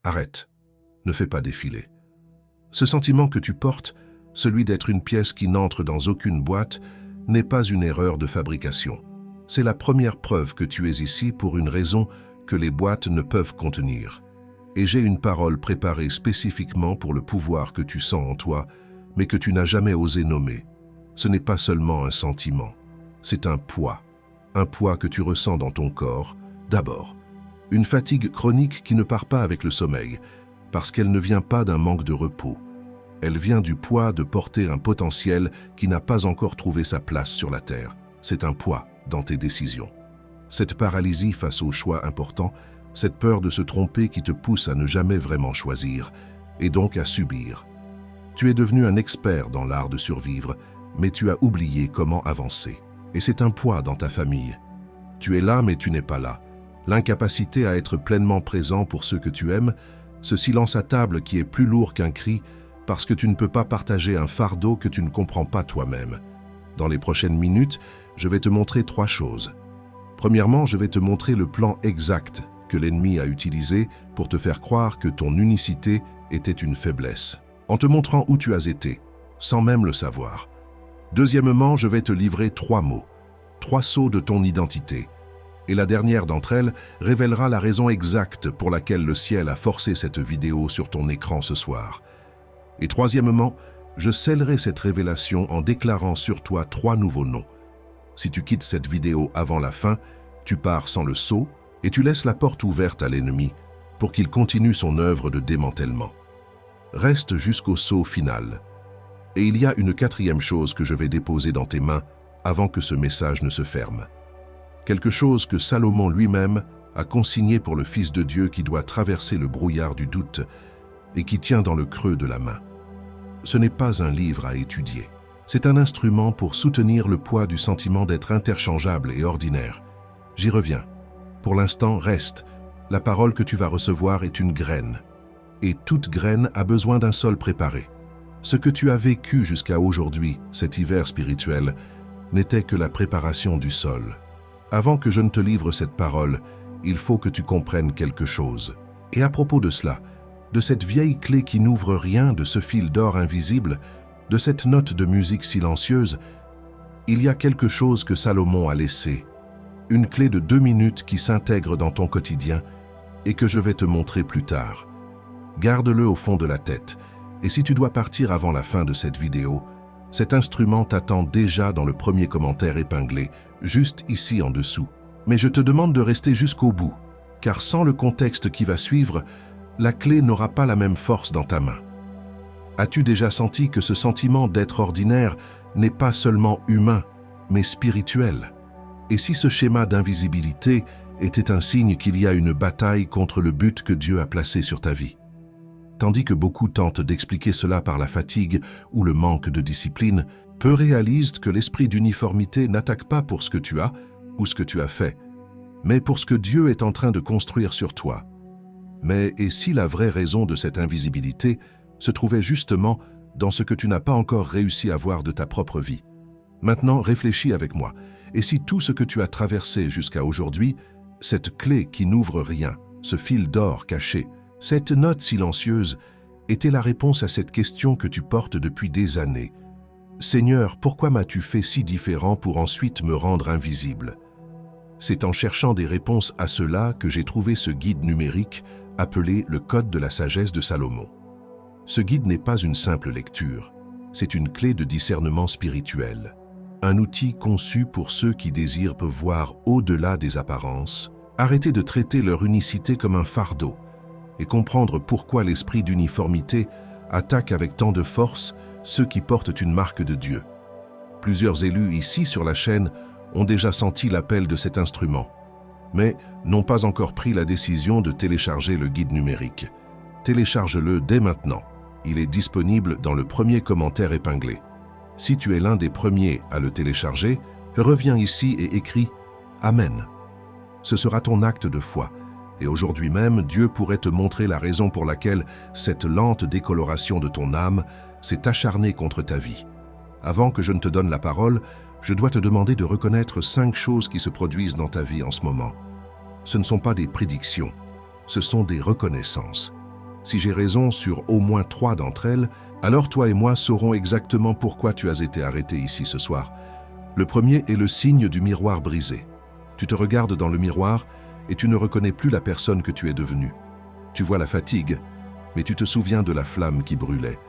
Arrête, ne fais pas défiler. Ce sentiment que tu portes, celui d'être une pièce qui n'entre dans aucune boîte, n'est pas une erreur de fabrication. C'est la première preuve que tu es ici pour une raison que les boîtes ne peuvent contenir. Et j'ai une parole préparée spécifiquement pour le pouvoir que tu sens en toi, mais que tu n'as jamais osé nommer. Ce n'est pas seulement un sentiment, c'est un poids que tu ressens dans ton corps, d'abord. Une fatigue chronique qui ne part pas avec le sommeil, parce qu'elle ne vient pas d'un manque de repos. Elle vient du poids de porter un potentiel qui n'a pas encore trouvé sa place sur la terre. C'est un poids dans tes décisions. Cette paralysie face aux choix importants, cette peur de se tromper qui te pousse à ne jamais vraiment choisir, et donc à subir. Tu es devenu un expert dans l'art de survivre, mais tu as oublié comment avancer. Et c'est un poids dans ta famille. Tu es là, mais tu n'es pas là. L'incapacité à être pleinement présent pour ceux que tu aimes, ce silence à table qui est plus lourd qu'un cri, parce que tu ne peux pas partager un fardeau que tu ne comprends pas toi-même. Dans les prochaines minutes, je vais te montrer 3 choses. Premièrement, je vais te montrer le plan exact que l'ennemi a utilisé pour te faire croire que ton unicité était une faiblesse, en te montrant où tu as été, sans même le savoir. Deuxièmement, je vais te livrer 3 mots, 3 sauts de ton identité. Et la dernière d'entre elles révélera la raison exacte pour laquelle le ciel a forcé cette vidéo sur ton écran ce soir. Et troisièmement, je scellerai cette révélation en déclarant sur toi 3 nouveaux noms. Si tu quittes cette vidéo avant la fin, tu pars sans le sceau et tu laisses la porte ouverte à l'ennemi pour qu'il continue son œuvre de démantèlement. Reste jusqu'au sceau final. Et il y a une 4e chose que je vais déposer dans tes mains avant que ce message ne se ferme. Quelque chose que Salomon lui-même a consigné pour le Fils de Dieu qui doit traverser le brouillard du doute et qui tient dans le creux de la main. Ce n'est pas un livre à étudier. C'est un instrument pour soutenir le poids du sentiment d'être interchangeable et ordinaire. J'y reviens. Pour l'instant, reste. La parole que tu vas recevoir est une graine. Et toute graine a besoin d'un sol préparé. Ce que tu as vécu jusqu'à aujourd'hui, cet hiver spirituel, n'était que la préparation du sol. Avant que je ne te livre cette parole, il faut que tu comprennes quelque chose. Et à propos de cela, de cette vieille clé qui n'ouvre rien, de ce fil d'or invisible, de cette note de musique silencieuse, il y a quelque chose que Salomon a laissé, une clé de 2 minutes qui s'intègre dans ton quotidien et que je vais te montrer plus tard. Garde-le au fond de la tête, et si tu dois partir avant la fin de cette vidéo, cet instrument t'attend déjà dans le premier commentaire épinglé, juste ici en dessous. Mais je te demande de rester jusqu'au bout, car sans le contexte qui va suivre, la clé n'aura pas la même force dans ta main. As-tu déjà senti que ce sentiment d'être ordinaire n'est pas seulement humain, mais spirituel? Et si ce schéma d'invisibilité était un signe qu'il y a une bataille contre le but que Dieu a placé sur ta vie? Tandis que beaucoup tentent d'expliquer cela par la fatigue ou le manque de discipline, peu réalisent que l'esprit d'uniformité n'attaque pas pour ce que tu as ou ce que tu as fait, mais pour ce que Dieu est en train de construire sur toi. Mais et si la vraie raison de cette invisibilité se trouvait justement dans ce que tu n'as pas encore réussi à voir de ta propre vie? Maintenant, réfléchis avec moi. Et si tout ce que tu as traversé jusqu'à aujourd'hui, cette clé qui n'ouvre rien, ce fil d'or caché, cette note silencieuse, était la réponse à cette question que tu portes depuis des années. Seigneur, pourquoi m'as-tu fait si différent pour ensuite me rendre invisible? C'est en cherchant des réponses à cela que j'ai trouvé ce guide numérique appelé le Code de la sagesse de Salomon. Ce guide n'est pas une simple lecture, c'est une clé de discernement spirituel, un outil conçu pour ceux qui désirent voir au-delà des apparences, arrêter de traiter leur unicité comme un fardeau et comprendre pourquoi l'esprit d'uniformité attaque avec tant de force ceux qui portent une marque de Dieu. Plusieurs élus ici sur la chaîne ont déjà senti l'appel de cet instrument, mais n'ont pas encore pris la décision de télécharger le guide numérique. Télécharge-le dès maintenant. Il est disponible dans le premier commentaire épinglé. Si tu es l'un des premiers à le télécharger, reviens ici et écris « Amen ». Ce sera ton acte de foi. Et aujourd'hui même, Dieu pourrait te montrer la raison pour laquelle cette lente décoloration de ton âme s'est acharnée contre ta vie. Avant que je ne te donne la parole, je dois te demander de reconnaître 5 choses qui se produisent dans ta vie en ce moment. Ce ne sont pas des prédictions, ce sont des reconnaissances. Si j'ai raison sur au moins 3 d'entre elles, alors toi et moi saurons exactement pourquoi tu as été arrêté ici ce soir. Le premier est le signe du miroir brisé. Tu te regardes dans le miroir et tu ne reconnais plus la personne que tu es devenue. Tu vois la fatigue, mais tu te souviens de la flamme qui brûlait.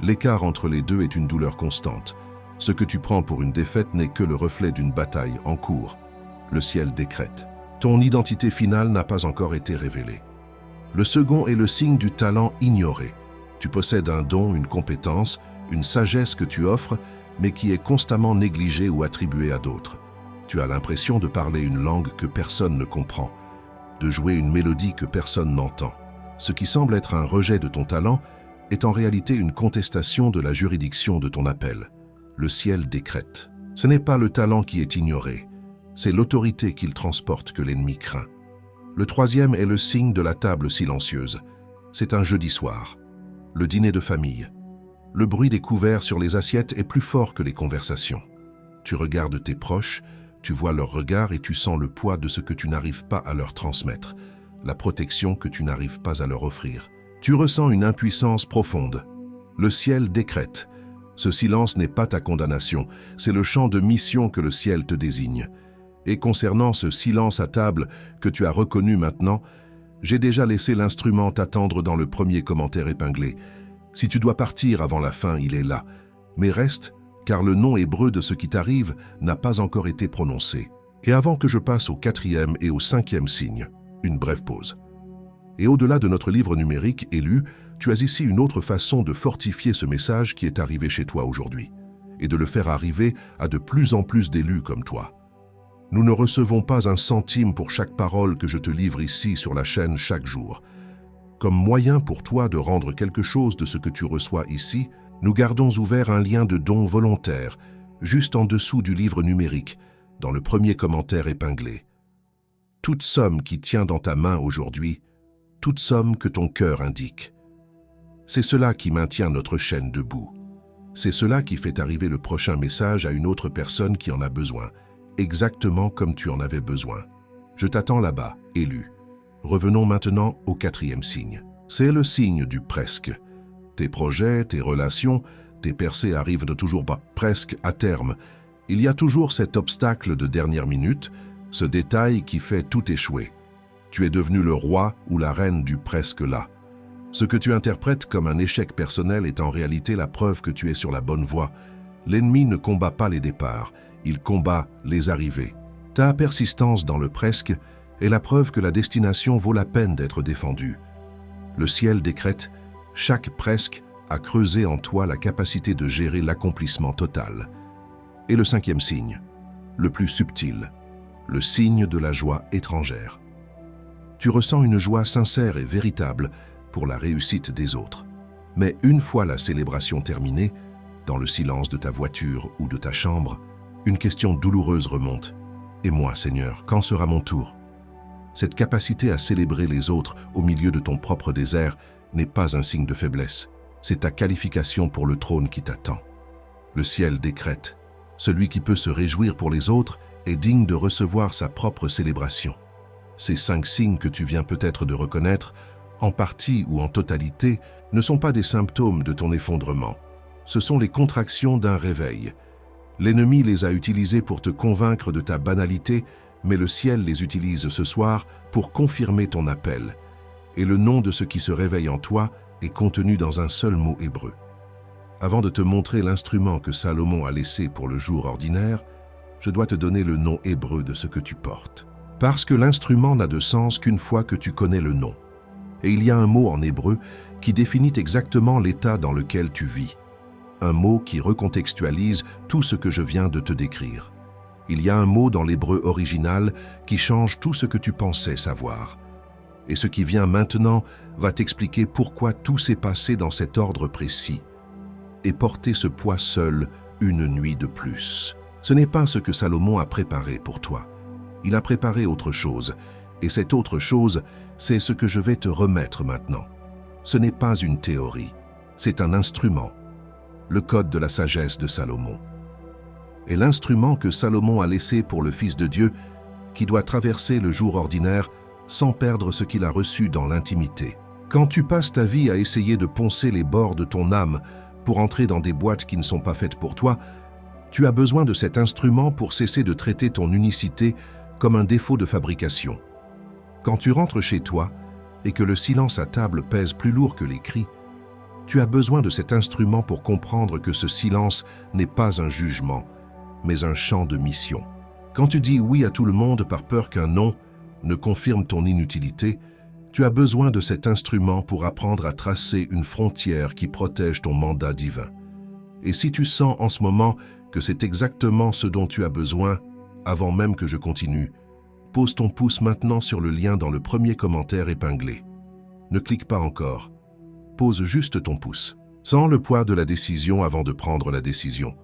L'écart entre les deux est une douleur constante. Ce que tu prends pour une défaite n'est que le reflet d'une bataille en cours. Le ciel décrète. Ton identité finale n'a pas encore été révélée. Le second est le signe du talent ignoré. Tu possèdes un don, une compétence, une sagesse que tu offres, mais qui est constamment négligée ou attribuée à d'autres. Tu as l'impression de parler une langue que personne ne comprend, de jouer une mélodie que personne n'entend. Ce qui semble être un rejet de ton talent est en réalité une contestation de la juridiction de ton appel. Le ciel décrète. Ce n'est pas le talent qui est ignoré, c'est l'autorité qu'il transporte que l'ennemi craint. Le troisième est le signe de la table silencieuse. C'est un jeudi soir, le dîner de famille. Le bruit des couverts sur les assiettes est plus fort que les conversations. Tu regardes tes proches, tu vois leur regard et tu sens le poids de ce que tu n'arrives pas à leur transmettre, la protection que tu n'arrives pas à leur offrir. Tu ressens une impuissance profonde. Le ciel décrète. Ce silence n'est pas ta condamnation, c'est le champ de mission que le ciel te désigne. Et concernant ce silence à table que tu as reconnu maintenant, j'ai déjà laissé l'instrument t'attendre dans le premier commentaire épinglé. Si tu dois partir avant la fin, il est là. Mais reste, car le nom hébreu de ce qui t'arrive n'a pas encore été prononcé. Et avant que je passe au 4e et au 5e signe, une brève pause. Et au-delà de notre livre numérique élu, tu as ici une autre façon de fortifier ce message qui est arrivé chez toi aujourd'hui, et de le faire arriver à de plus en plus d'élus comme toi. Nous ne recevons pas un centime pour chaque parole que je te livre ici sur la chaîne chaque jour. Comme moyen pour toi de rendre quelque chose de ce que tu reçois ici, nous gardons ouvert un lien de don volontaire, juste en dessous du livre numérique, dans le premier commentaire épinglé. Toute somme qui tient dans ta main aujourd'hui, toute somme que ton cœur indique. C'est cela qui maintient notre chaîne debout. C'est cela qui fait arriver le prochain message à une autre personne qui en a besoin, exactement comme tu en avais besoin. Je t'attends là-bas, élu. Revenons maintenant au 4e signe. C'est le signe du presque. Tes projets, tes relations, tes percées arrivent de toujours pas presque à terme. Il y a toujours cet obstacle de dernière minute, ce détail qui fait tout échouer. Tu es devenu le roi ou la reine du presque là. Ce que tu interprètes comme un échec personnel est en réalité la preuve que tu es sur la bonne voie. L'ennemi ne combat pas les départs, il combat les arrivées. Ta persistance dans le presque est la preuve que la destination vaut la peine d'être défendue. Le ciel décrète, chaque presque a creusé en toi la capacité de gérer l'accomplissement total. Et le 5e signe, le plus subtil, le signe de la joie étrangère. Tu ressens une joie sincère et véritable pour la réussite des autres. Mais une fois la célébration terminée, dans le silence de ta voiture ou de ta chambre, une question douloureuse remonte. Et moi, Seigneur, quand sera mon tour? Cette capacité à célébrer les autres au milieu de ton propre désert n'est pas un signe de faiblesse. C'est ta qualification pour le trône qui t'attend. Le ciel décrète. Celui qui peut se réjouir pour les autres est digne de recevoir sa propre célébration. Ces 5 signes que tu viens peut-être de reconnaître, en partie ou en totalité, ne sont pas des symptômes de ton effondrement. Ce sont les contractions d'un réveil. L'ennemi les a utilisés pour te convaincre de ta banalité, mais le ciel les utilise ce soir pour confirmer ton appel. Et le nom de ce qui se réveille en toi est contenu dans un seul mot hébreu. Avant de te montrer l'instrument que Salomon a laissé pour le jour ordinaire, je dois te donner le nom hébreu de ce que tu portes. Parce que l'instrument n'a de sens qu'une fois que tu connais le nom. Et il y a un mot en hébreu qui définit exactement l'état dans lequel tu vis. Un mot qui recontextualise tout ce que je viens de te décrire. Il y a un mot dans l'hébreu original qui change tout ce que tu pensais savoir. Et ce qui vient maintenant va t'expliquer pourquoi tout s'est passé dans cet ordre précis. Et porter ce poids seul une nuit de plus. Ce n'est pas ce que Salomon a préparé pour toi. Il a préparé autre chose. Et cette autre chose, c'est ce que je vais te remettre maintenant. Ce n'est pas une théorie, c'est un instrument. Le code de la sagesse de Salomon. Et l'instrument que Salomon a laissé pour le Fils de Dieu, qui doit traverser le jour ordinaire sans perdre ce qu'il a reçu dans l'intimité. Quand tu passes ta vie à essayer de poncer les bords de ton âme pour entrer dans des boîtes qui ne sont pas faites pour toi, tu as besoin de cet instrument pour cesser de traiter ton unicité comme un défaut de fabrication. Quand tu rentres chez toi et que le silence à table pèse plus lourd que les cris, tu as besoin de cet instrument pour comprendre que ce silence n'est pas un jugement, mais un champ de mission. Quand tu dis oui à tout le monde par peur qu'un non ne confirme ton inutilité, tu as besoin de cet instrument pour apprendre à tracer une frontière qui protège ton mandat divin. Et si tu sens en ce moment que c'est exactement ce dont tu as besoin, avant même que je continue, pose ton pouce maintenant sur le lien dans le premier commentaire épinglé. Ne clique pas encore. Pose juste ton pouce. Sens le poids de la décision avant de prendre la décision.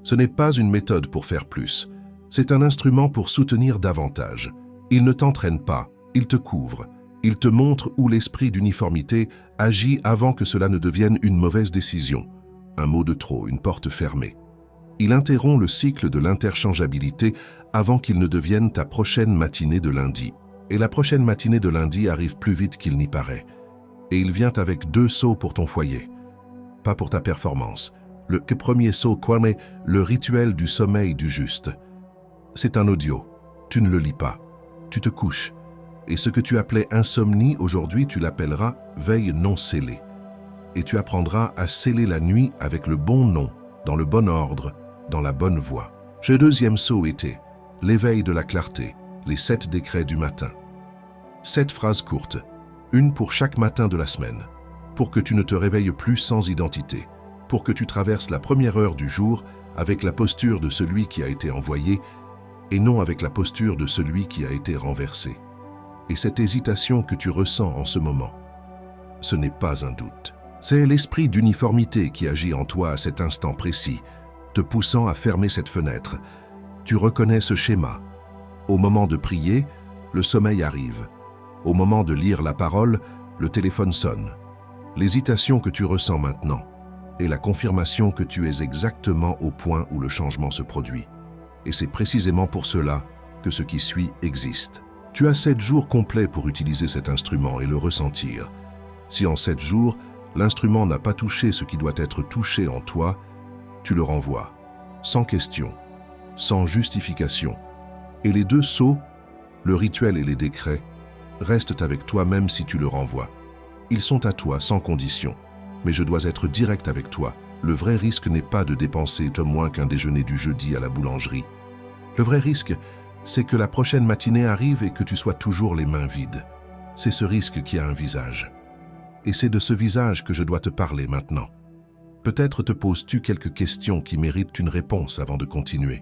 Ce n'est pas une méthode pour faire plus. C'est un instrument pour soutenir davantage. Il ne t'entraîne pas, il te couvre. Il te montre où l'esprit d'uniformité agit avant que cela ne devienne une mauvaise décision. Un mot de trop, une porte fermée. Il interrompt le cycle de l'interchangeabilité avant qu'il ne devienne ta prochaine matinée de lundi. Et la prochaine matinée de lundi arrive plus vite qu'il n'y paraît. Et il vient avec 2 sauts pour ton foyer. Pas pour ta performance. Le premier saut, mais le rituel du sommeil du juste. C'est un audio. Tu ne le lis pas. Tu te couches. Et ce que tu appelais insomnie, aujourd'hui tu l'appelleras veille non scellée. Et tu apprendras à sceller la nuit avec le bon nom, dans le bon ordre, dans la bonne voie. Le deuxième saut était l'éveil de la clarté, les 7 décrets du matin. 7 phrases courtes, une pour chaque matin de la semaine, pour que tu ne te réveilles plus sans identité, pour que tu traverses la première heure du jour avec la posture de celui qui a été envoyé et non avec la posture de celui qui a été renversé. Et cette hésitation que tu ressens en ce moment, ce n'est pas un doute. C'est l'esprit d'uniformité qui agit en toi à cet instant précis, te poussant à fermer cette fenêtre. Tu reconnais ce schéma. Au moment de prier, le sommeil arrive. Au moment de lire la parole, le téléphone sonne. L'hésitation que tu ressens maintenant est la confirmation que tu es exactement au point où le changement se produit. Et c'est précisément pour cela que ce qui suit existe. Tu as 7 jours complets pour utiliser cet instrument et le ressentir. Si en 7 jours, l'instrument n'a pas touché ce qui doit être touché en toi, tu le renvoies, sans question, sans justification. Et les 2 sauts, le rituel et les décrets, restent avec toi même si tu le renvoies. Ils sont à toi sans condition, mais je dois être direct avec toi. Le vrai risque n'est pas de dépenser moins qu'un déjeuner du jeudi à la boulangerie. Le vrai risque, c'est que la prochaine matinée arrive et que tu sois toujours les mains vides. C'est ce risque qui a un visage. Et c'est de ce visage que je dois te parler maintenant. Peut-être te poses-tu quelques questions qui méritent une réponse avant de continuer.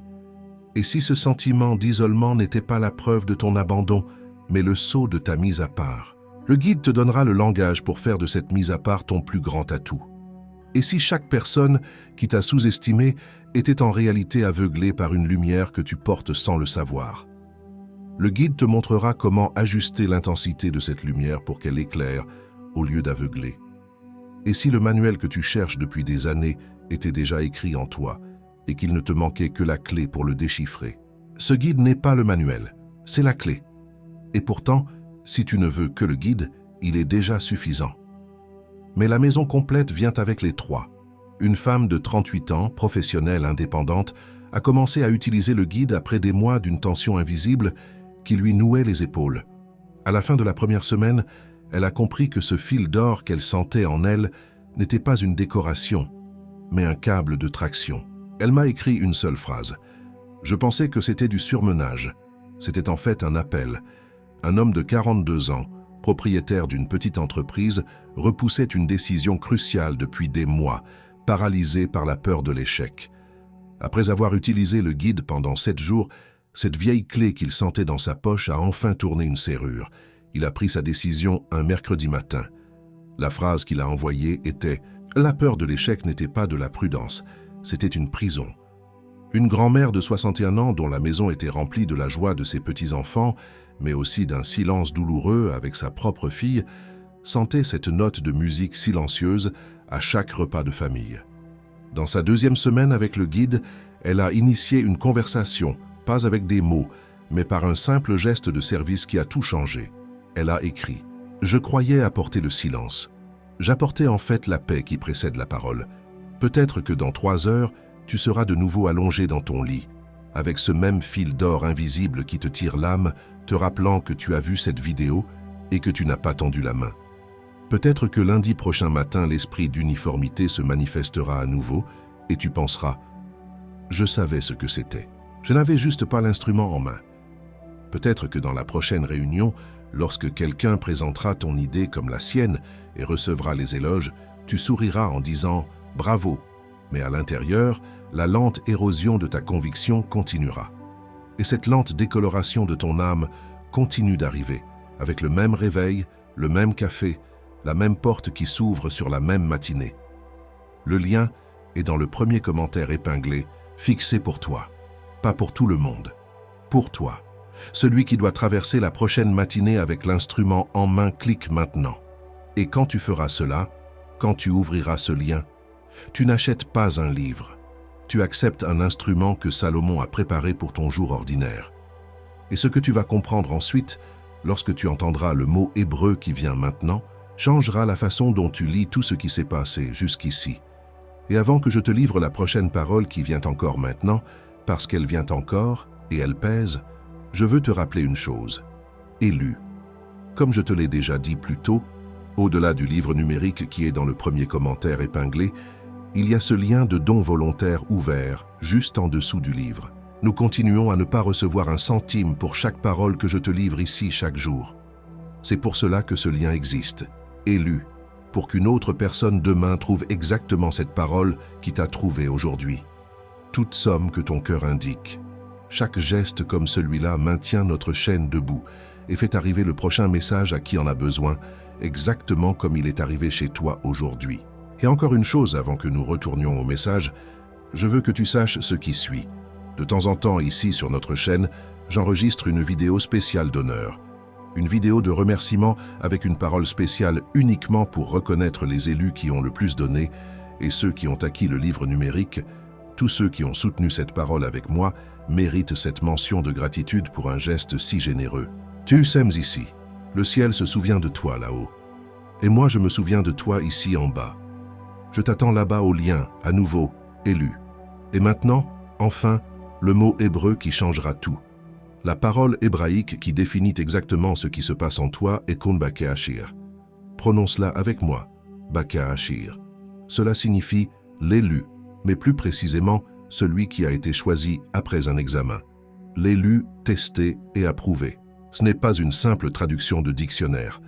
Et si ce sentiment d'isolement n'était pas la preuve de ton abandon, mais le sceau de ta mise à part? Le guide te donnera le langage pour faire de cette mise à part ton plus grand atout. Et si chaque personne qui t'a sous-estimé était en réalité aveuglée par une lumière que tu portes sans le savoir? Le guide te montrera comment ajuster l'intensité de cette lumière pour qu'elle éclaire au lieu d'aveugler. Et si le manuel que tu cherches depuis des années était déjà écrit en toi et qu'il ne te manquait que la clé pour le déchiffrer? Ce guide n'est pas le manuel, c'est la clé. Et pourtant, si tu ne veux que le guide, il est déjà suffisant. Mais la maison complète vient avec les 3. Une femme de 38 ans, professionnelle indépendante, a commencé à utiliser le guide après des mois d'une tension invisible qui lui nouait les épaules. À la fin de la première semaine, elle a compris que ce fil d'or qu'elle sentait en elle n'était pas une décoration, mais un câble de traction. Elle m'a écrit une seule phrase. Je pensais que c'était du surmenage. C'était en fait un appel. Un homme de 42 ans, propriétaire d'une petite entreprise, repoussait une décision cruciale depuis des mois, paralysé par la peur de l'échec. Après avoir utilisé le guide pendant 7 jours, cette vieille clé qu'il sentait dans sa poche a enfin tourné une serrure. Il a pris sa décision un mercredi matin. La phrase qu'il a envoyée était « La peur de l'échec n'était pas de la prudence, c'était une prison ». Une grand-mère de 61 ans dont la maison était remplie de la joie de ses petits-enfants, mais aussi d'un silence douloureux avec sa propre fille, sentait cette note de musique silencieuse à chaque repas de famille. Dans sa 2e semaine avec le guide, elle a initié une conversation, pas avec des mots, mais par un simple geste de service qui a tout changé. Elle a écrit Je croyais apporter le silence. J'apportais en fait la paix qui précède la parole. Peut-être que dans 3 heures, tu seras de nouveau allongé dans ton lit, avec ce même fil d'or invisible qui te tire l'âme, te rappelant que tu as vu cette vidéo et que tu n'as pas tendu la main. Peut-être que lundi prochain matin, l'esprit d'uniformité se manifestera à nouveau et tu penseras « Je savais ce que c'était. Je n'avais juste pas l'instrument en main. » Peut-être que dans la prochaine réunion, lorsque quelqu'un présentera ton idée comme la sienne et recevra les éloges, tu souriras en disant « Bravo », mais à l'intérieur, la lente érosion de ta conviction continuera. Et cette lente décoloration de ton âme continue d'arriver, avec le même réveil, le même café, la même porte qui s'ouvre sur la même matinée. Le lien est dans le premier commentaire épinglé, fixé pour toi, pas pour tout le monde, pour toi. Celui qui doit traverser la prochaine matinée avec l'instrument en main, clique maintenant. Et quand tu feras cela, quand tu ouvriras ce lien, tu n'achètes pas un livre. Tu acceptes un instrument que Salomon a préparé pour ton jour ordinaire. Et ce que tu vas comprendre ensuite, lorsque tu entendras le mot hébreu qui vient maintenant, changera la façon dont tu lis tout ce qui s'est passé jusqu'ici. Et avant que je te livre la prochaine parole qui vient encore maintenant, parce qu'elle vient encore et elle pèse, je veux te rappeler une chose. Élu. Comme je te l'ai déjà dit plus tôt, au-delà du livre numérique qui est dans le premier commentaire épinglé, il y a ce lien de don volontaire ouvert, juste en dessous du livre. Nous continuons à ne pas recevoir un centime pour chaque parole que je te livre ici chaque jour. C'est pour cela que ce lien existe. Élu, pour qu'une autre personne demain trouve exactement cette parole qui t'a trouvé aujourd'hui. Toute somme que ton cœur indique. Chaque geste comme celui-là maintient notre chaîne debout et fait arriver le prochain message à qui en a besoin, exactement comme il est arrivé chez toi aujourd'hui. Et encore une chose avant que nous retournions au message, je veux que tu saches ce qui suit. De temps en temps, ici sur notre chaîne, j'enregistre une vidéo spéciale d'honneur. Une vidéo de remerciement avec une parole spéciale uniquement pour reconnaître les élus qui ont le plus donné et ceux qui ont acquis le livre numérique. Tous ceux qui ont soutenu cette parole avec moi méritent cette mention de gratitude pour un geste si généreux. Tu s'aimes ici. Le ciel se souvient de toi là-haut. Et moi, je me souviens de toi ici en bas. Je t'attends là-bas au lien, à nouveau, élu. Et maintenant, enfin, le mot hébreu qui changera tout. La parole hébraïque qui définit exactement ce qui se passe en toi est Kon Bakeashir. Prononce-la avec moi, Bakeashir. Cela signifie l'élu, mais plus précisément celui qui a été choisi après un examen. L'élu, testé et approuvé. Ce n'est pas une simple traduction de dictionnaire.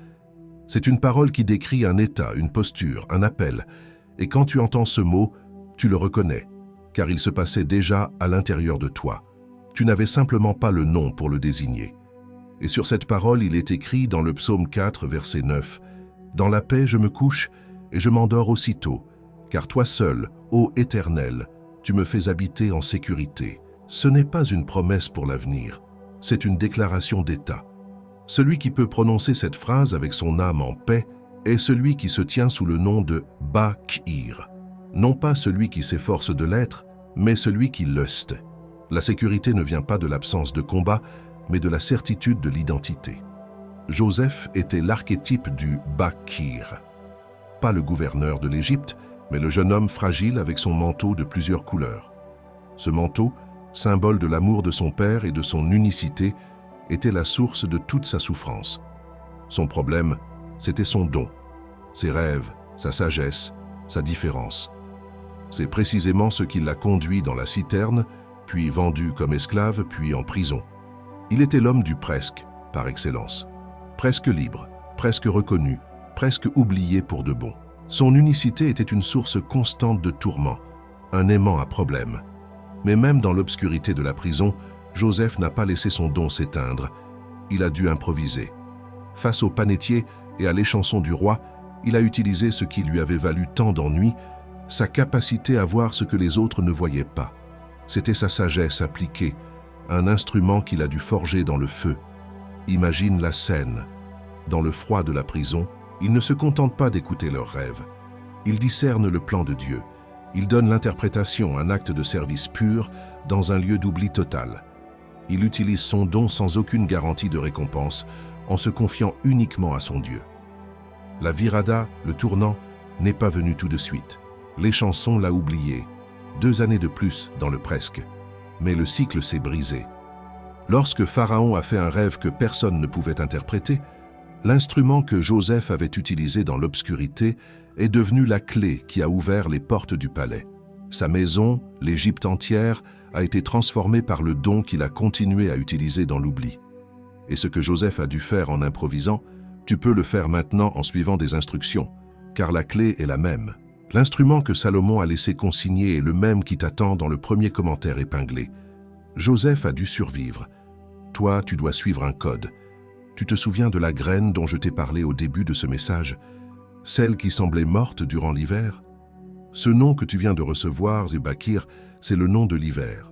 C'est une parole qui décrit un état, une posture, un appel. Et quand tu entends ce mot, tu le reconnais, car il se passait déjà à l'intérieur de toi. Tu n'avais simplement pas le nom pour le désigner. Et sur cette parole, il est écrit dans le psaume 4, verset 9, « Dans la paix, je me couche et je m'endors aussitôt, car toi seul, ô Éternel, tu me fais habiter en sécurité. » Ce n'est pas une promesse pour l'avenir, c'est une déclaration d'état. Celui qui peut prononcer cette phrase avec son âme en paix est celui qui se tient sous le nom de Bakir. Non pas celui qui s'efforce de l'être, mais celui qui l'est. La sécurité ne vient pas de l'absence de combat, mais de la certitude de l'identité. Joseph était l'archétype du Bakir. Pas le gouverneur de l'Égypte, mais le jeune homme fragile avec son manteau de plusieurs couleurs. Ce manteau, symbole de l'amour de son père et de son unicité, était la source de toute sa souffrance. Son problème, c'était son don, ses rêves, sa sagesse, sa différence. C'est précisément ce qui l'a conduit dans la citerne, puis vendu comme esclave, puis en prison. Il était l'homme du presque, par excellence. Presque libre, presque reconnu, presque oublié pour de bon. Son unicité était une source constante de tourments, un aimant à problème. Mais même dans l'obscurité de la prison, Joseph n'a pas laissé son don s'éteindre. Il a dû improviser. Face au panetier et à l'échanson du roi, il a utilisé ce qui lui avait valu tant d'ennuis, sa capacité à voir ce que les autres ne voyaient pas. C'était sa sagesse appliquée, un instrument qu'il a dû forger dans le feu. Imagine la scène. Dans le froid de la prison, il ne se contente pas d'écouter leurs rêves. Il discerne le plan de Dieu. Il donne l'interprétation, un acte de service pur, dans un lieu d'oubli total. Il utilise son don sans aucune garantie de récompense, en se confiant uniquement à son Dieu. La virada, le tournant, n'est pas venu tout de suite. Les chansons l'a oublié. 2 années de plus dans le presque. Mais le cycle s'est brisé. Lorsque Pharaon a fait un rêve que personne ne pouvait interpréter, l'instrument que Joseph avait utilisé dans l'obscurité est devenu la clé qui a ouvert les portes du palais. Sa maison, l'Égypte entière, a été transformée par le don qu'il a continué à utiliser dans l'oubli. Et ce que Joseph a dû faire en improvisant, tu peux le faire maintenant en suivant des instructions, car la clé est la même. L'instrument que Salomon a laissé consigner est le même qui t'attend dans le premier commentaire épinglé. Joseph a dû survivre. Toi, tu dois suivre un code. Tu te souviens de la graine dont je t'ai parlé au début de ce message? Celle qui semblait morte durant l'hiver? Ce nom que tu viens de recevoir, Zébakir, c'est le nom de l'hiver.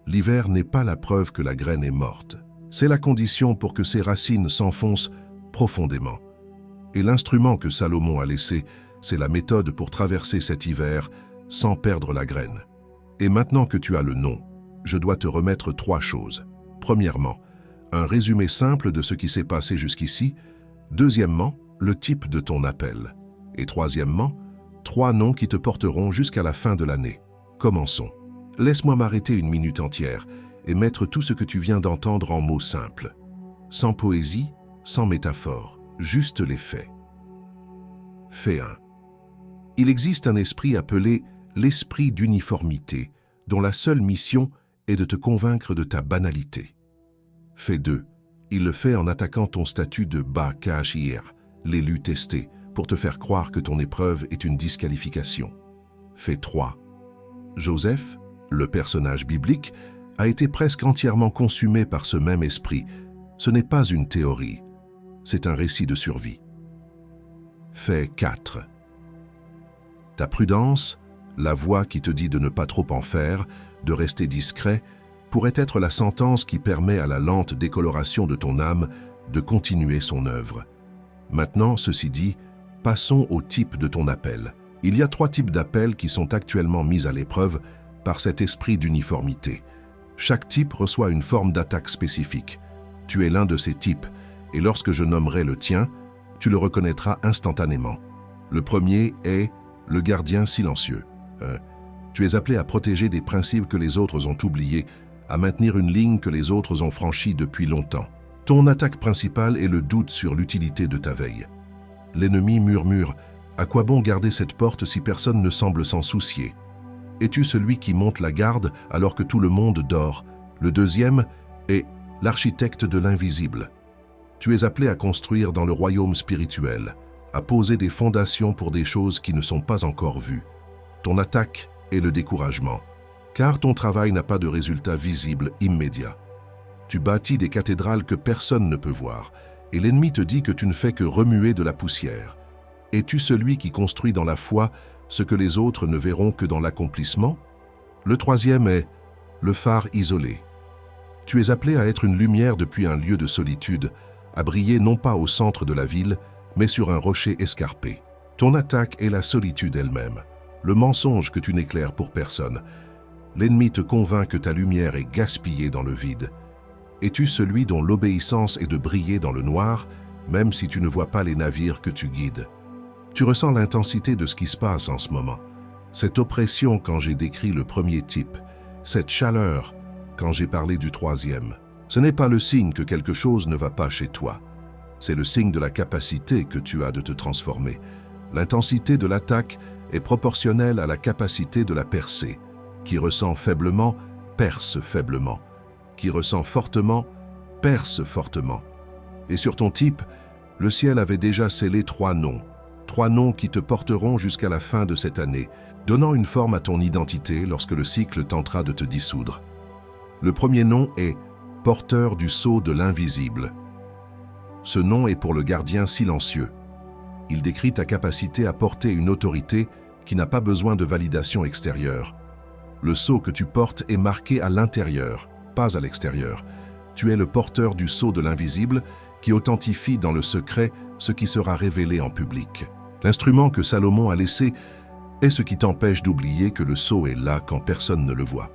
L'hiver n'est pas la preuve que la graine est morte. C'est la condition pour que ses racines s'enfoncent profondément. Et l'instrument que Salomon a laissé, c'est la méthode pour traverser cet hiver sans perdre la graine. Et maintenant que tu as le nom, je dois te remettre 3 choses. Premièrement, un résumé simple de ce qui s'est passé jusqu'ici. Deuxièmement, le type de ton appel. Et troisièmement, 3 noms qui te porteront jusqu'à la fin de l'année. Commençons. Laisse-moi m'arrêter une minute entière et mettre tout ce que tu viens d'entendre en mots simples. Sans poésie, sans métaphore, juste les faits. Fait 1. Il existe un esprit appelé l'esprit d'uniformité, dont la seule mission est de te convaincre de ta banalité. Fait 2. Il le fait en attaquant ton statut de Ba-Kashir, l'élu testé, pour te faire croire que ton épreuve est une disqualification. Fait 3. Joseph, le personnage biblique, a été presque entièrement consumé par ce même esprit. Ce n'est pas une théorie, c'est un récit de survie. Fait 4. Ta prudence, la voix qui te dit de ne pas trop en faire, de rester discret, pourrait être la sentence qui permet à la lente décoloration de ton âme de continuer son œuvre. Maintenant, ceci dit, passons au type de ton appel. Il y a 3 types d'appels qui sont actuellement mis à l'épreuve par cet esprit d'uniformité. Chaque type reçoit une forme d'attaque spécifique. Tu es l'un de ces types, et lorsque je nommerai le tien, tu le reconnaîtras instantanément. Le premier est le gardien silencieux. Tu es appelé à protéger des principes que les autres ont oubliés, à maintenir une ligne que les autres ont franchie depuis longtemps. Ton attaque principale est le doute sur l'utilité de ta veille. L'ennemi murmure « À quoi bon garder cette porte si personne ne semble s'en soucier ?» Es-tu celui qui monte la garde alors que tout le monde dort? Le deuxième est l'architecte de l'invisible. Tu es appelé à construire dans le royaume spirituel, à poser des fondations pour des choses qui ne sont pas encore vues. Ton attaque est le découragement, car ton travail n'a pas de résultat visible immédiat. Tu bâtis des cathédrales que personne ne peut voir, et l'ennemi te dit que tu ne fais que remuer de la poussière. Es-tu celui qui construit dans la foi ce que les autres ne verront que dans l'accomplissement? Le troisième est le phare isolé. Tu es appelé à être une lumière depuis un lieu de solitude, à briller non pas au centre de la ville, mais sur un rocher escarpé. Ton attaque est la solitude elle-même, le mensonge que tu n'éclaires pour personne. L'ennemi te convainc que ta lumière est gaspillée dans le vide. Es-tu celui dont l'obéissance est de briller dans le noir, même si tu ne vois pas les navires que tu guides? Tu ressens l'intensité de ce qui se passe en ce moment. Cette oppression quand j'ai décrit le premier type, cette chaleur quand j'ai parlé du troisième. Ce n'est pas le signe que quelque chose ne va pas chez toi. C'est le signe de la capacité que tu as de te transformer. L'intensité de l'attaque est proportionnelle à la capacité de la percer. Qui ressent faiblement, perce faiblement. Qui ressent fortement, perce fortement. Et sur ton type, le ciel avait déjà scellé 3 noms. 3 noms qui te porteront jusqu'à la fin de cette année, donnant une forme à ton identité lorsque le cycle tentera de te dissoudre. Le premier nom est « porteur du sceau de l'invisible ». Ce nom est pour le gardien silencieux. Il décrit ta capacité à porter une autorité qui n'a pas besoin de validation extérieure. Le sceau que tu portes est marqué à l'intérieur, pas à l'extérieur. Tu es le porteur du sceau de l'invisible qui authentifie dans le secret ce qui sera révélé en public. L'instrument que Salomon a laissé est ce qui t'empêche d'oublier que le sceau est là quand personne ne le voit.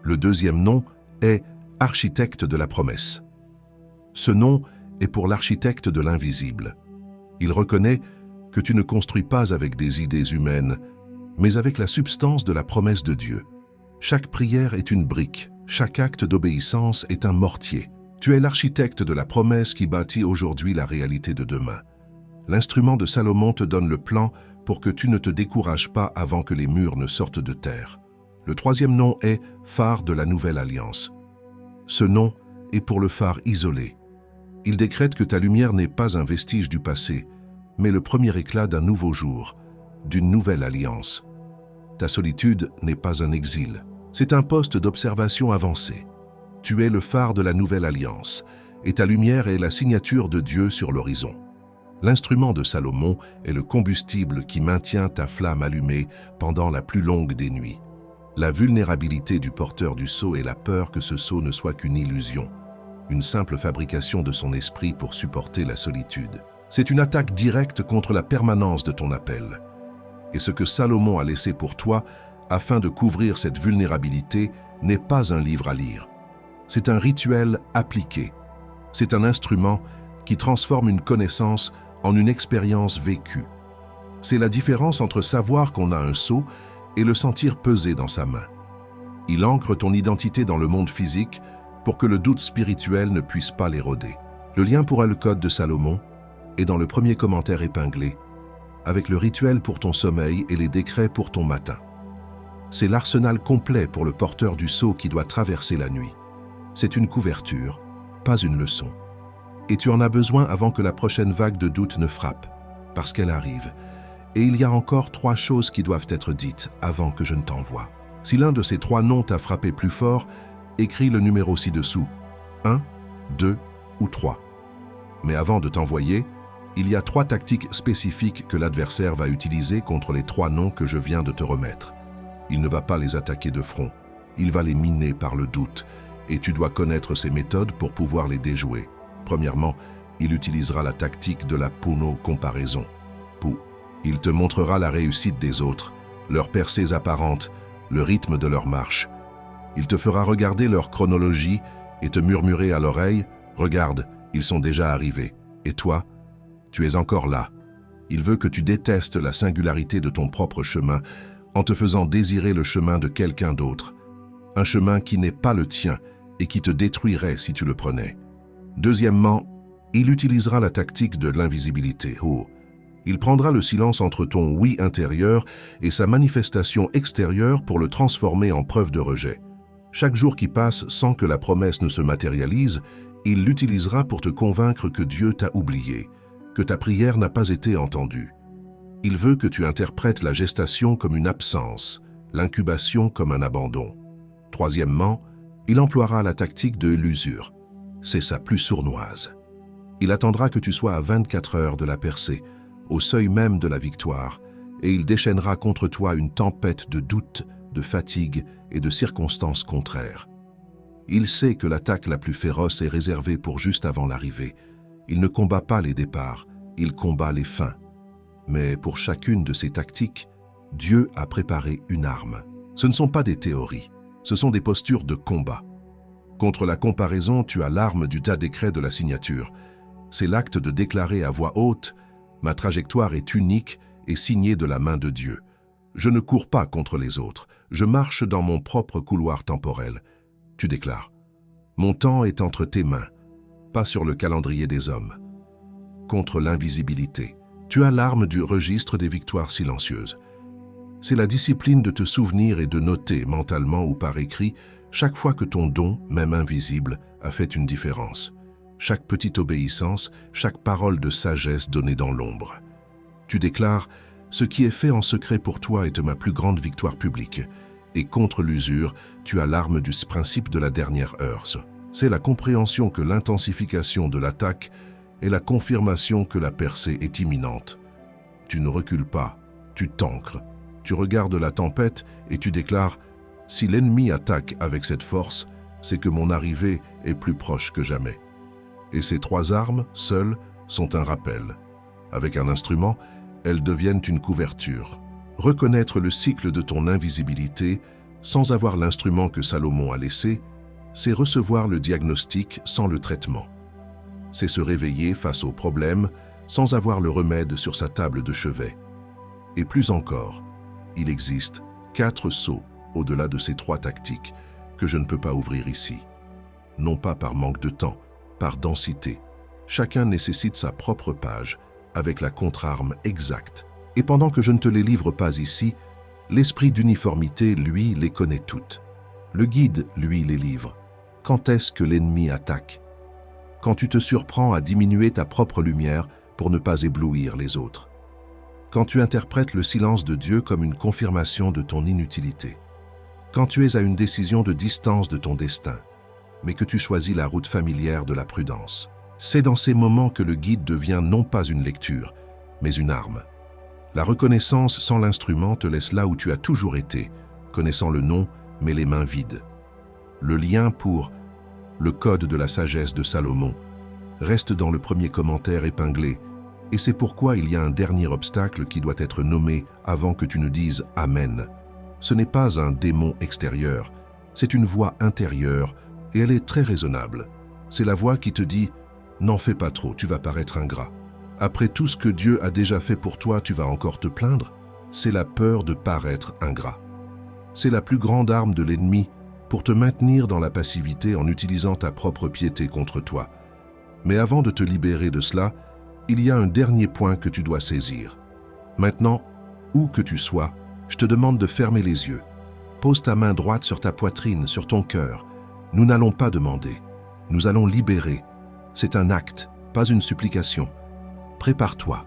Le deuxième nom est architecte de la promesse. Ce nom est pour l'architecte de l'invisible. Il reconnaît que tu ne construis pas avec des idées humaines, mais avec la substance de la promesse de Dieu. Chaque prière est une brique, chaque acte d'obéissance est un mortier. Tu es l'architecte de la promesse qui bâtit aujourd'hui la réalité de demain. L'instrument de Salomon te donne le plan pour que tu ne te décourages pas avant que les murs ne sortent de terre. Le troisième nom est phare de la nouvelle alliance. Ce nom est pour le phare isolé. Il décrète que ta lumière n'est pas un vestige du passé, mais le premier éclat d'un nouveau jour, d'une nouvelle alliance. Ta solitude n'est pas un exil, c'est un poste d'observation avancé. Tu es le phare de la nouvelle alliance, et ta lumière est la signature de Dieu sur l'horizon. L'instrument de Salomon est le combustible qui maintient ta flamme allumée pendant la plus longue des nuits. La vulnérabilité du porteur du sceau est la peur que ce sceau ne soit qu'une illusion, une simple fabrication de son esprit pour supporter la solitude. C'est une attaque directe contre la permanence de ton appel. Et ce que Salomon a laissé pour toi, afin de couvrir cette vulnérabilité, n'est pas un livre à lire. C'est un rituel appliqué. C'est un instrument qui transforme une connaissance en une expérience vécue. C'est la différence entre savoir qu'on a un sceau et le sentir peser dans sa main. Il ancre ton identité dans le monde physique pour que le doute spirituel ne puisse pas l'éroder. Le lien pour le code de Salomon est dans le premier commentaire épinglé, avec le rituel pour ton sommeil et les décrets pour ton matin. C'est l'arsenal complet pour le porteur du sceau qui doit traverser la nuit. C'est une couverture, pas une leçon. Et tu en as besoin avant que la prochaine vague de doute ne frappe, parce qu'elle arrive. Et il y a encore 3 choses qui doivent être dites avant que je ne t'envoie. Si l'un de ces 3 noms t'a frappé plus fort, écris le numéro ci-dessous, 1, 2 ou 3. Mais avant de t'envoyer, il y a 3 tactiques spécifiques que l'adversaire va utiliser contre les 3 noms que je viens de te remettre. Il ne va pas les attaquer de front, il va les miner par le doute, et tu dois connaître ses méthodes pour pouvoir les déjouer. Premièrement, il utilisera la tactique de la pono-comparaison. Il te montrera la réussite des autres, leurs percées apparentes, le rythme de leur marche. Il te fera regarder leur chronologie et te murmurer à l'oreille « Regarde, ils sont déjà arrivés. Et toi, tu es encore là. » Il veut que tu détestes la singularité de ton propre chemin en te faisant désirer le chemin de quelqu'un d'autre. Un chemin qui n'est pas le tien et qui te détruirait si tu le prenais. Deuxièmement, il utilisera la tactique de l'invisibilité. Il prendra le silence entre ton oui intérieur et sa manifestation extérieure pour le transformer en preuve de rejet. Chaque jour qui passe sans que la promesse ne se matérialise, il l'utilisera pour te convaincre que Dieu t'a oublié, que ta prière n'a pas été entendue. Il veut que tu interprètes la gestation comme une absence, l'incubation comme un abandon. Troisièmement, il emploiera la tactique de l'usure. C'est sa plus sournoise. Il attendra que tu sois à 24 heures de la percée, au seuil même de la victoire, et il déchaînera contre toi une tempête de doute, de fatigue et de circonstances contraires. Il sait que l'attaque la plus féroce est réservée pour juste avant l'arrivée. Il ne combat pas les départs, il combat les fins. Mais pour chacune de ces tactiques, Dieu a préparé une arme. Ce ne sont pas des théories, ce sont des postures de combat. Contre la comparaison, tu as l'arme du tas décret de la signature. C'est l'acte de déclarer à voix haute « Ma trajectoire est unique et signée de la main de Dieu. Je ne cours pas contre les autres, je marche dans mon propre couloir temporel. » Tu déclares « Mon temps est entre tes mains, pas sur le calendrier des hommes. » Contre l'invisibilité, tu as l'arme du registre des victoires silencieuses. C'est la discipline de te souvenir et de noter mentalement ou par écrit chaque fois que ton don, même invisible, a fait une différence. Chaque petite obéissance, chaque parole de sagesse donnée dans l'ombre. Tu déclares « Ce qui est fait en secret pour toi est ma plus grande victoire publique. » Et contre l'usure, tu as l'arme du principe de la dernière heure. C'est la compréhension que l'intensification de l'attaque est la confirmation que la percée est imminente. Tu ne recules pas, tu t'ancres. Tu regardes la tempête et tu déclares « Si l'ennemi attaque avec cette force, c'est que mon arrivée est plus proche que jamais. » Et ces 3 armes, seules, sont un rappel. Avec un instrument, elles deviennent une couverture. Reconnaître le cycle de ton invisibilité, sans avoir l'instrument que Salomon a laissé, c'est recevoir le diagnostic sans le traitement. C'est se réveiller face aux problèmes sans avoir le remède sur sa table de chevet. Et plus encore, il existe 4 sceaux au-delà de ces 3 tactiques que je ne peux pas ouvrir ici. Non pas par manque de temps, par densité. Chacun nécessite sa propre page, avec la contre-arme exacte. Et pendant que je ne te les livre pas ici, l'esprit d'uniformité, lui, les connaît toutes. Le guide, lui, les livre. Quand est-ce que l'ennemi attaque? Quand tu te surprends à diminuer ta propre lumière pour ne pas éblouir les autres. Quand tu interprètes le silence de Dieu comme une confirmation de ton inutilité. Quand tu es à une décision de distance de ton destin, mais que tu choisis la route familière de la prudence. C'est dans ces moments que le guide devient non pas une lecture, mais une arme. La reconnaissance sans l'instrument te laisse là où tu as toujours été, connaissant le nom, mais les mains vides. Le lien pour le code de la sagesse de Salomon reste dans le premier commentaire épinglé, et c'est pourquoi il y a un dernier obstacle qui doit être nommé avant que tu ne dises « Amen ». Ce n'est pas un démon extérieur, c'est une voix intérieure, et elle est très raisonnable. C'est la voix qui te dit « N'en fais pas trop, tu vas paraître ingrat ». Après tout ce que Dieu a déjà fait pour toi, tu vas encore te plaindre? C'est la peur de paraître ingrat. C'est la plus grande arme de l'ennemi pour te maintenir dans la passivité en utilisant ta propre piété contre toi. Mais avant de te libérer de cela, il y a un dernier point que tu dois saisir. Maintenant, où que tu sois, je te demande de fermer les yeux. Pose ta main droite sur ta poitrine, sur ton cœur. Nous n'allons pas demander. Nous allons libérer. C'est un acte, pas une supplication. Prépare-toi.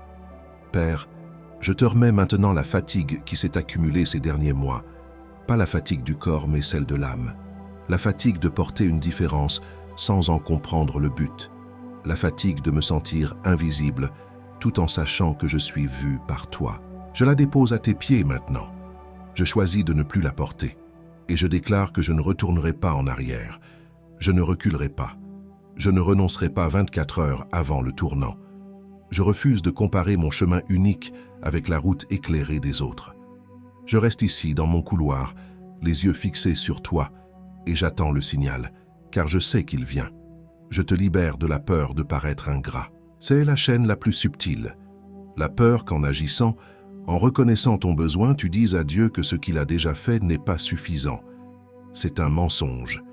Père, je te remets maintenant la fatigue qui s'est accumulée ces derniers mois. Pas la fatigue du corps, mais celle de l'âme. La fatigue de porter une différence sans en comprendre le but. La fatigue de me sentir invisible, tout en sachant que je suis vu par toi. Je la dépose à tes pieds maintenant. Je choisis de ne plus la porter. Et je déclare que je ne retournerai pas en arrière. Je ne reculerai pas. Je ne renoncerai pas 24 heures avant le tournant. Je refuse de comparer mon chemin unique avec la route éclairée des autres. Je reste ici, dans mon couloir, les yeux fixés sur toi, et j'attends le signal, car je sais qu'il vient. Je te libère de la peur de paraître ingrat. C'est la chaîne la plus subtile. La peur qu'en agissant, en reconnaissant ton besoin, tu dises à Dieu que ce qu'il a déjà fait n'est pas suffisant. C'est un mensonge.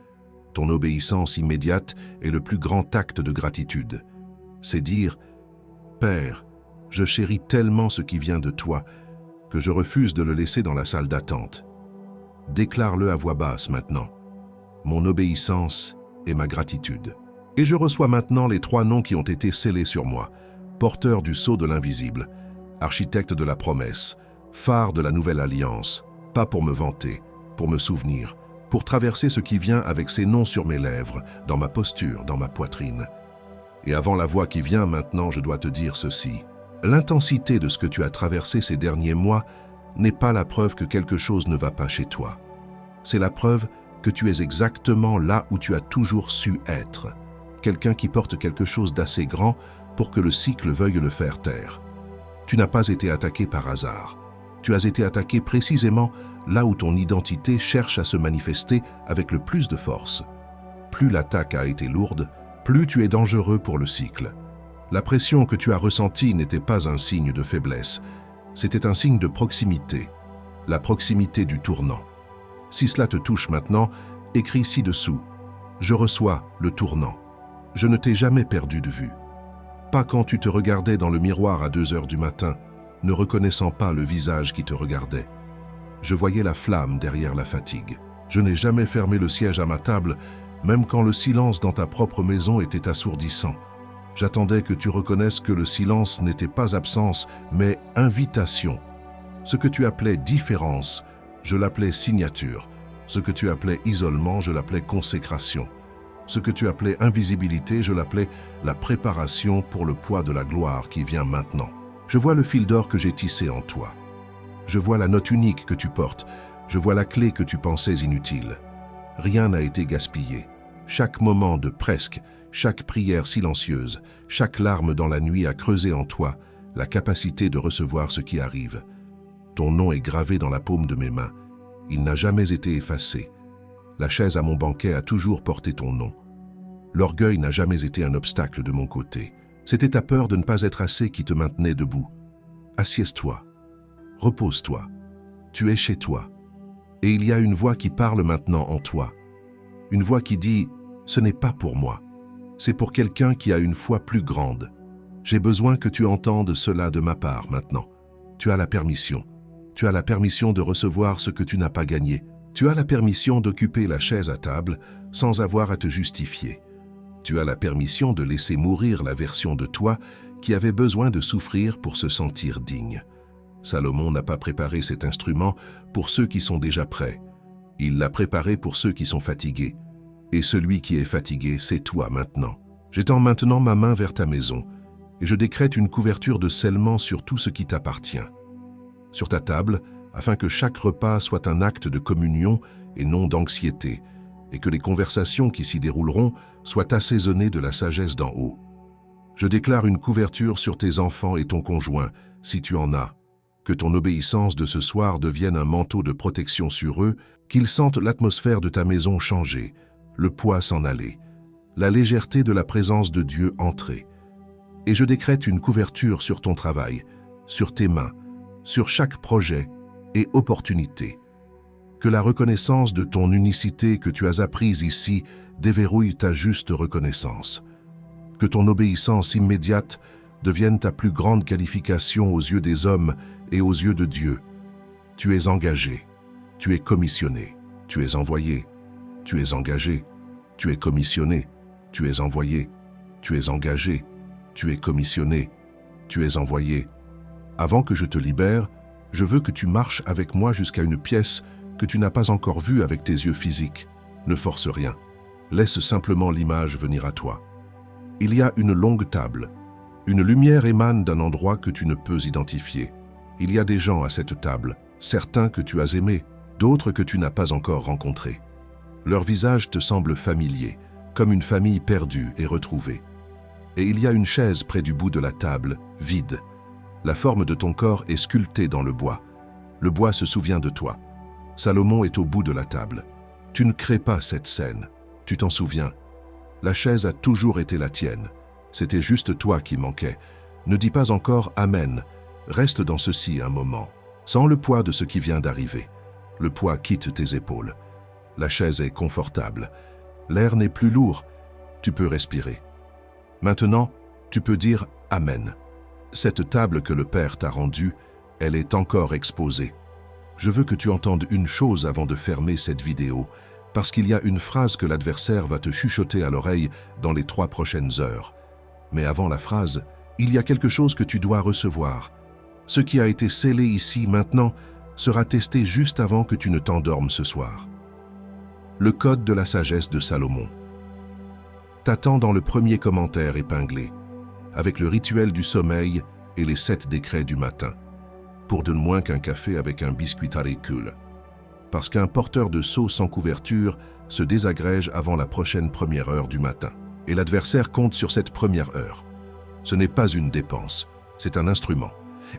Ton obéissance immédiate est le plus grand acte de gratitude. C'est dire « Père, je chéris tellement ce qui vient de toi que je refuse de le laisser dans la salle d'attente. » Déclare-le à voix basse maintenant. Mon obéissance est ma gratitude. Et je reçois maintenant les 3 noms qui ont été scellés sur moi, porteur du sceau de l'invisible, architecte de la promesse, phare de la nouvelle alliance, pas pour me vanter, pour me souvenir, pour traverser ce qui vient avec ces noms sur mes lèvres, dans ma posture, dans ma poitrine. Et avant la voix qui vient maintenant, je dois te dire ceci. L'intensité de ce que tu as traversé ces derniers mois n'est pas la preuve que quelque chose ne va pas chez toi. C'est la preuve que tu es exactement là où tu as toujours su être. Quelqu'un qui porte quelque chose d'assez grand pour que le cycle veuille le faire taire. Tu n'as pas été attaqué par hasard. Tu as été attaqué précisément là où ton identité cherche à se manifester avec le plus de force. Plus l'attaque a été lourde, plus tu es dangereux pour le cycle. La pression que tu as ressentie n'était pas un signe de faiblesse, c'était un signe de proximité, la proximité du tournant. Si cela te touche maintenant, écris ci-dessous. Je reçois le tournant. Je ne t'ai jamais perdu de vue. Pas quand tu te regardais dans le miroir à 2 heures du matin, ne reconnaissant pas le visage qui te regardait. Je voyais la flamme derrière la fatigue. Je n'ai jamais fermé le siège à ma table, même quand le silence dans ta propre maison était assourdissant. J'attendais que tu reconnaisses que le silence n'était pas absence, mais invitation. Ce que tu appelais différence, je l'appelais signature. Ce que tu appelais isolement, je l'appelais consécration. Ce que tu appelais invisibilité, je l'appelais la préparation pour le poids de la gloire qui vient maintenant. Je vois le fil d'or que j'ai tissé en toi. Je vois la note unique que tu portes. Je vois la clé que tu pensais inutile. Rien n'a été gaspillé. Chaque moment de presque, chaque prière silencieuse, chaque larme dans la nuit a creusé en toi la capacité de recevoir ce qui arrive. Ton nom est gravé dans la paume de mes mains. Il n'a jamais été effacé. La chaise à mon banquet a toujours porté ton nom. L'orgueil n'a jamais été un obstacle de mon côté. C'était ta peur de ne pas être assez qui te maintenait debout. Assieds-toi. Repose-toi. Tu es chez toi. Et il y a une voix qui parle maintenant en toi. Une voix qui dit « Ce n'est pas pour moi. C'est pour quelqu'un qui a une foi plus grande. J'ai besoin que tu entendes cela de ma part maintenant. Tu as la permission. Tu as la permission de recevoir ce que tu n'as pas gagné. Tu as la permission d'occuper la chaise à table sans avoir à te justifier. Tu as la permission de laisser mourir la version de toi qui avait besoin de souffrir pour se sentir digne. Salomon n'a pas préparé cet instrument pour ceux qui sont déjà prêts. Il l'a préparé pour ceux qui sont fatigués. Et celui qui est fatigué, c'est toi maintenant. J'étends maintenant ma main vers ta maison et je décrète une couverture de scellement sur tout ce qui t'appartient. Sur ta table, afin que chaque repas soit un acte de communion et non d'anxiété, et que les conversations qui s'y dérouleront soient assaisonnées de la sagesse d'en haut. Je déclare une couverture sur tes enfants et ton conjoint, si tu en as. Que ton obéissance de ce soir devienne un manteau de protection sur eux, qu'ils sentent l'atmosphère de ta maison changer, le poids s'en aller, la légèreté de la présence de Dieu entrer. Et je décrète une couverture sur ton travail, sur tes mains, sur chaque projet et opportunité. Que la reconnaissance de ton unicité que tu as apprise ici déverrouille ta juste reconnaissance. Que ton obéissance immédiate devienne ta plus grande qualification aux yeux des hommes et aux yeux de Dieu. Tu es engagé, tu es commissionné, tu es envoyé, tu es engagé, tu es commissionné, tu es envoyé, tu es engagé, tu es commissionné, tu es envoyé. Avant que je te libère, je veux que tu marches avec moi jusqu'à une pièce que tu n'as pas encore vue avec tes yeux physiques. Ne force rien, laisse simplement l'image venir à toi. Il y a une longue table. Une lumière émane d'un endroit que tu ne peux identifier. Il y a des gens à cette table, certains que tu as aimés, d'autres que tu n'as pas encore rencontrés. Leur visage te semble familier, comme une famille perdue et retrouvée. Et il y a une chaise près du bout de la table, vide. La forme de ton corps est sculptée dans le bois. Le bois se souvient de toi. Salomon est au bout de la table. Tu ne crées pas cette scène. Tu t'en souviens. La chaise a toujours été la tienne. C'était juste toi qui manquais. Ne dis pas encore « Amen ». Reste dans ceci un moment, sans le poids de ce qui vient d'arriver. Le poids quitte tes épaules. La chaise est confortable. L'air n'est plus lourd. Tu peux respirer. Maintenant, tu peux dire « Amen ». Cette table que le Père t'a rendue, elle est encore exposée. Je veux que tu entendes une chose avant de fermer cette vidéo, parce qu'il y a une phrase que l'adversaire va te chuchoter à l'oreille dans les 3 prochaines heures. Mais avant la phrase, il y a quelque chose que tu dois recevoir. Ce qui a été scellé ici maintenant sera testé juste avant que tu ne t'endormes ce soir. Le code de la sagesse de Salomon. T'attends dans le premier commentaire épinglé, avec le rituel du sommeil et les 7 décrets du matin, pour de moins qu'un café avec un biscuit à récule. Parce qu'un porteur de seau sans couverture se désagrège avant la prochaine première heure du matin. Et l'adversaire compte sur cette première heure. Ce n'est pas une dépense, c'est un instrument.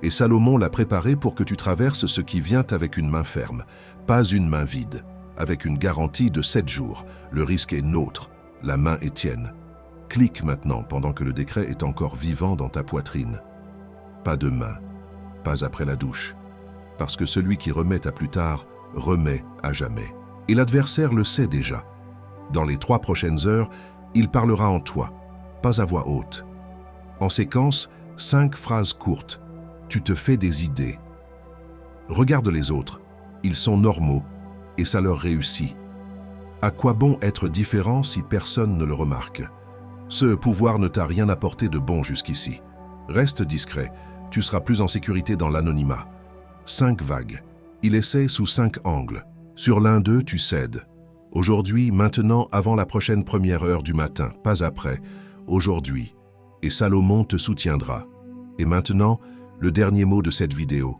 Et Salomon l'a préparé pour que tu traverses ce qui vient avec une main ferme, pas une main vide, avec une garantie de 7 jours. Le risque est nôtre, la main est tienne. Clique maintenant pendant que le décret est encore vivant dans ta poitrine. Pas de main, pas après la douche. Parce que celui qui remet à plus tard, remet à jamais. Et l'adversaire le sait déjà. Dans les 3 prochaines heures, il parlera en toi, pas à voix haute. En séquence, 5 phrases courtes. Tu te fais des idées. Regarde les autres, ils sont normaux et ça leur réussit. À quoi bon être différent si personne ne le remarque? Ce pouvoir ne t'a rien apporté de bon jusqu'ici. Reste discret, tu seras plus en sécurité dans l'anonymat. 5 vagues. Il essaie sous 5 angles. Sur l'un d'eux, tu cèdes. Aujourd'hui, maintenant, avant la prochaine première heure du matin, pas après. Aujourd'hui. Et Salomon te soutiendra. Et maintenant, le dernier mot de cette vidéo.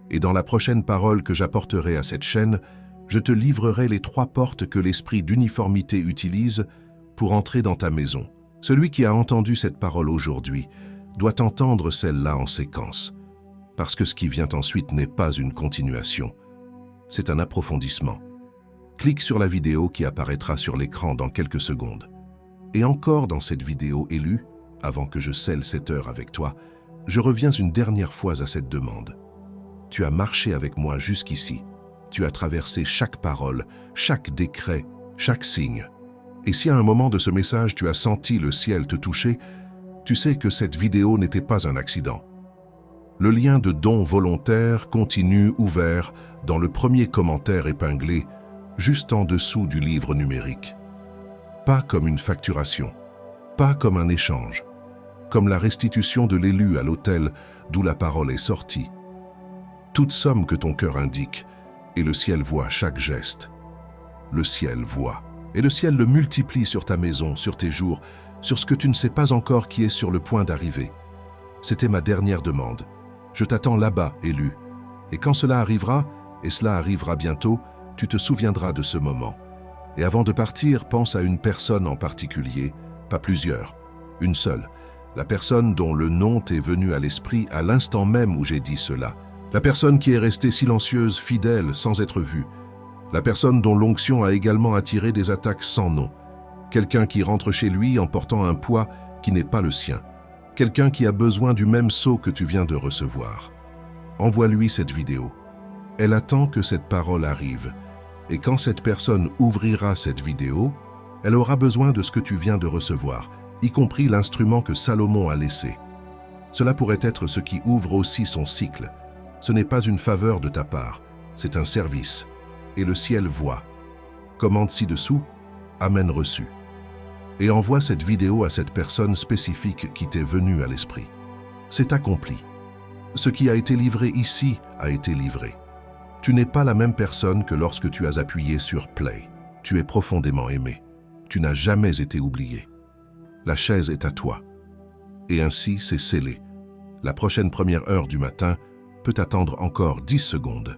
Et dans la prochaine parole que j'apporterai à cette chaîne, je te livrerai les 3 portes que l'esprit d'uniformité utilise pour entrer dans ta maison. Celui qui a entendu cette parole aujourd'hui doit entendre celle-là en séquence. Parce que ce qui vient ensuite n'est pas une continuation. C'est un approfondissement. Clique sur la vidéo qui apparaîtra sur l'écran dans quelques secondes. Et encore dans cette vidéo élue, avant que je scelle cette heure avec toi, je reviens une dernière fois à cette demande. Tu as marché avec moi jusqu'ici. Tu as traversé chaque parole, chaque décret, chaque signe. Et si à un moment de ce message tu as senti le ciel te toucher, tu sais que cette vidéo n'était pas un accident. Le lien de don volontaire continue ouvert dans le premier commentaire épinglé, juste en dessous du livre numérique. Pas comme une facturation, pas comme un échange, comme la restitution de l'élu à l'autel d'où la parole est sortie. Toute somme que ton cœur indique, et le ciel voit chaque geste. Le ciel voit, et le ciel le multiplie sur ta maison, sur tes jours, sur ce que tu ne sais pas encore qui est sur le point d'arriver. C'était ma dernière demande. Je t'attends là-bas, élu. Et quand cela arrivera, et cela arrivera bientôt, tu te souviendras de ce moment. Et avant de partir, pense à une personne en particulier, pas plusieurs, une seule. La personne dont le nom t'est venu à l'esprit à l'instant même où j'ai dit cela. La personne qui est restée silencieuse, fidèle, sans être vue. La personne dont l'onction a également attiré des attaques sans nom. Quelqu'un qui rentre chez lui en portant un poids qui n'est pas le sien. Quelqu'un qui a besoin du même sceau que tu viens de recevoir. Envoie-lui cette vidéo. Elle attend que cette parole arrive. Et quand cette personne ouvrira cette vidéo, elle aura besoin de ce que tu viens de recevoir, y compris l'instrument que Salomon a laissé. Cela pourrait être ce qui ouvre aussi son cycle. Ce n'est pas une faveur de ta part, c'est un service. Et le ciel voit. Commande ci-dessous, Amen reçu. Et envoie cette vidéo à cette personne spécifique qui t'est venue à l'esprit. C'est accompli. Ce qui a été livré ici a été livré. Tu n'es pas la même personne que lorsque tu as appuyé sur Play. Tu es profondément aimé. Tu n'as jamais été oublié. La chaise est à toi. Et ainsi, c'est scellé. La prochaine première heure du matin peut attendre encore 10 secondes.